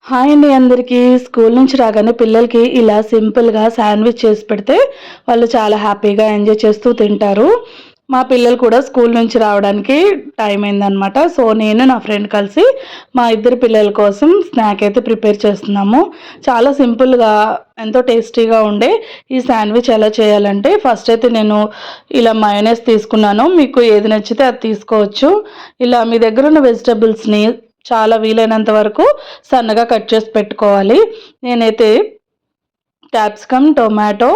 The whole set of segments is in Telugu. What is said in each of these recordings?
హాయ్ అండి అందరికీ. స్కూల్ నుంచి రాగానే పిల్లలకి ఇలా సింపుల్గా శాండ్విచ్ చేసి పెడితే వాళ్ళు చాలా హ్యాపీగా ఎంజాయ్ చేస్తూ తింటారు. మా పిల్లలు కూడా స్కూల్ నుంచి రావడానికి టైం అయిందనమాట. సో నేను నా ఫ్రెండ్ కలిసి మా ఇద్దరు పిల్లల కోసం స్నాక్ అయితే ప్రిపేర్ చేస్తున్నాము. చాలా సింపుల్గా ఎంతో టేస్టీగా ఉండే ఈ శాండ్విచ్ ఎలా చేయాలంటే, ఫస్ట్ అయితే నేను ఇలా మయోనైస్ తీసుకున్నాను. మీకు ఏది నచ్చితే అది తీసుకోవచ్చు. ఇలా మీ దగ్గర ఉన్న వెజిటబుల్స్ని చాలా వీలైనంత వరకు సన్నగా కట్ చేసి పెట్టుకోవాలి. నేనైతే క్యాప్సికమ్, టొమాటో,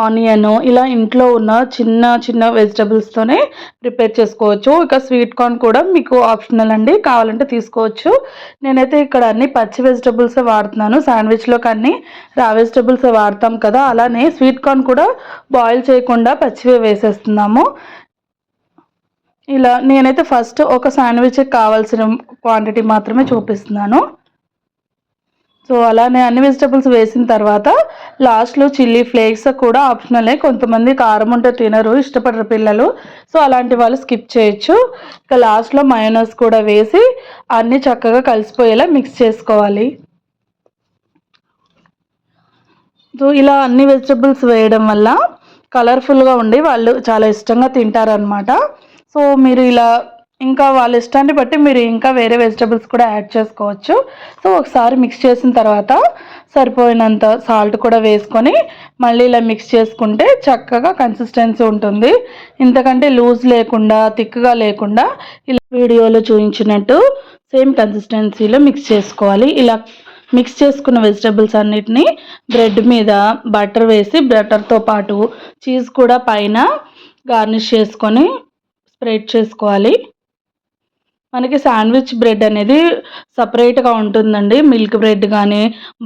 ఆనియన్ ఇలా ఇంట్లో ఉన్న చిన్న చిన్న వెజిటబుల్స్తోనే ప్రిపేర్ చేసుకోవచ్చు. ఇక స్వీట్ కార్న్ కూడా మీకు ఆప్షనల్ అండి, కావాలంటే తీసుకోవచ్చు. నేనైతే ఇక్కడ అన్ని పచ్చి వెజిటబుల్సే వాడుతున్నాను. శాండ్విచ్లోకి అన్ని రా వెజిటబుల్సే వాడతాం కదా, అలానే స్వీట్ కార్న్ కూడా బాయిల్ చేయకుండా పచ్చివే వేసేస్తున్నాము. ఇలా నేనైతే ఫస్ట్ ఒక శాండ్విచ్కి కావాల్సిన క్వాంటిటీ మాత్రమే చూపిస్తున్నాను. సో అలానే అన్ని వెజిటబుల్స్ వేసిన తర్వాత లాస్ట్లో చిల్లీ ఫ్లేక్స్ కూడా ఆప్షనలే. కొంతమంది కారం ఉంటే తినరు, ఇష్టపడరు పిల్లలు. సో అలాంటి వాళ్ళు స్కిప్ చేయొచ్చు. ఇక లాస్ట్లో మయోనైస్ కూడా వేసి అన్నీ చక్కగా కలిసిపోయేలా మిక్స్ చేసుకోవాలి. సో ఇలా అన్ని వెజిటబుల్స్ వేయడం వల్ల కలర్ఫుల్గా ఉండి వాళ్ళు చాలా ఇష్టంగా తింటారనమాట. సో మీరు ఇలా ఇంకా వాళ్ళ ఇష్టాన్ని బట్టి మీరు ఇంకా వేరే వెజిటబుల్స్ కూడా యాడ్ చేసుకోవచ్చు. సో ఒకసారి మిక్స్ చేసిన తర్వాత సరిపోయినంత సాల్ట్ కూడా వేసుకొని మళ్ళీ ఇలా మిక్స్ చేసుకుంటే చక్కగా కన్సిస్టెన్సీ ఉంటుంది. ఇంతకంటే లూజ్ లేకుండా థిక్గా లేకుండా ఇలా వీడియోలో చూపించినట్టు సేమ్ కన్సిస్టెన్సీలో మిక్స్ చేసుకోవాలి. ఇలా మిక్స్ చేసుకున్న వెజిటబుల్స్ అన్నిటినీ బ్రెడ్ మీద బటర్ వేసి, బటర్తో పాటు చీజ్ కూడా పైన గార్నిష్ చేసుకొని స్ప్రెడ్ చేసుకోవాలి. మనకి శాండ్విచ్ బ్రెడ్ అనేది సపరేట్గా ఉంటుందండి. మిల్క్ బ్రెడ్ కానీ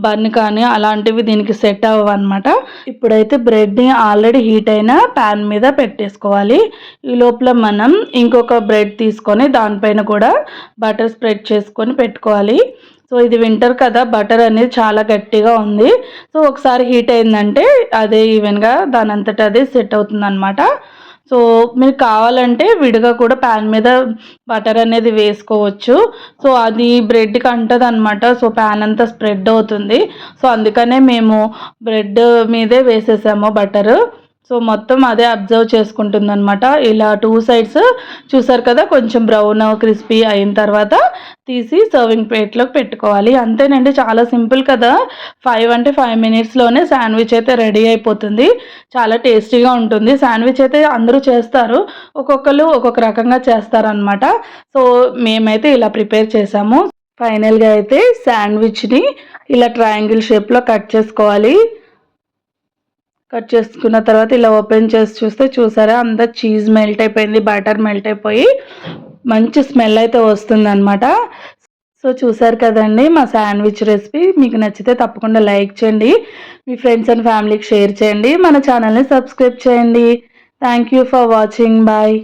బన్ కానీ అలాంటివి దీనికి సెట్ అవ్వన్నమాట. ఇప్పుడైతే బ్రెడ్ని ఆల్రెడీ హీట్ అయిన ప్యాన్ మీద పెట్టేసుకోవాలి. ఈ లోపల మనం ఇంకొక బ్రెడ్ తీసుకొని దానిపైన కూడా బటర్ స్ప్రెడ్ చేసుకొని పెట్టుకోవాలి. సో ఇది వింటర్ కదా, బటర్ అనేది చాలా గట్టిగా ఉంది. సో ఒకసారి హీట్ అయిందంటే అదే ఈవెన్గా దాని అంతటా అదే సెట్ అవుతుంది అనమాట. సో మీరు కావాలంటే విడిగా కూడా ప్యాన్ మీద బటర్ అనేది వేసుకోవచ్చు. సో అది బ్రెడ్కి అంటది అనమాట. సో ప్యాన్ అంతా స్ప్రెడ్ అవుతుంది. సో అందుకనే మేము బ్రెడ్ మీదే వేసేసాము బటరు. సో మొత్తం అదే అబ్జర్వ్ చేసుకుంటుంది అనమాట. ఇలా 2 సైడ్స్ చూసారు కదా, కొంచెం బ్రౌన్ క్రిస్పీ అయిన తర్వాత తీసి సర్వింగ్ ప్లేట్లోకి పెట్టుకోవాలి. అంతేనండి, చాలా సింపుల్ కదా. 5 అంటే 5 మినిట్స్లోనే శాండ్విచ్ అయితే రెడీ అయిపోతుంది. చాలా టేస్టీగా ఉంటుంది. శాండ్విచ్ అయితే అందరూ చేస్తారు, ఒక్కొక్కరు ఒక్కొక్క రకంగా చేస్తారనమాట. సో మేమైతే ఇలా ప్రిపేర్ చేసాము. ఫైనల్గా అయితే శాండ్విచ్ని ఇలా ట్రయాంగిల్ షేప్లో కట్ చేసుకోవాలి. కట్ చేసుకున్న తర్వాత ఇలా ఓపెన్ చేసి చూస్తే చూసారా, అంతా చీజ్ మెల్ట్ అయిపోయింది, బటర్ మెల్ట్ అయిపోయి మంచి స్మెల్ అయితే వస్తుందన్నమాట. సో చూసారు కదండి మా శాండ్విచ్ రెసిపీ. మీకు నచ్చితే తప్పకుండా లైక్ చేయండి, మీ ఫ్రెండ్స్ అండ్ ఫ్యామిలీకి షేర్ చేయండి, మన ఛానల్ని సబ్స్క్రైబ్ చేయండి. Thank you for watching. Bye.